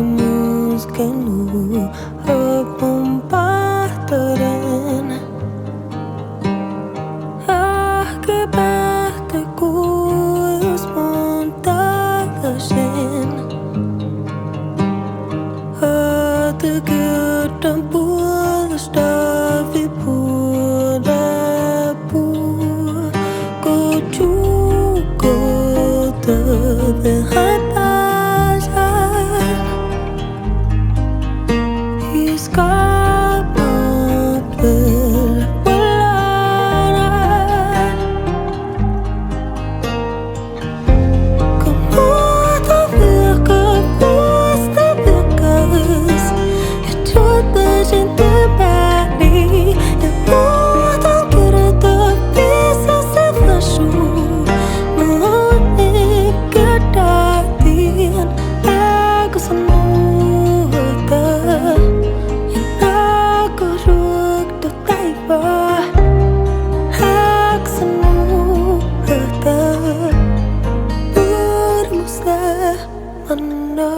música nu compartirán que parte cuyos montadas en te quedan puedes tapi pura pura cochuco te deja pasar y escapa del volar como todavía que vos te veas y yo te siento bani y vos tan quiero te pisas de flashu no me queda bien aku semuta y aku ruk tu taiba aku semuta bermusa mana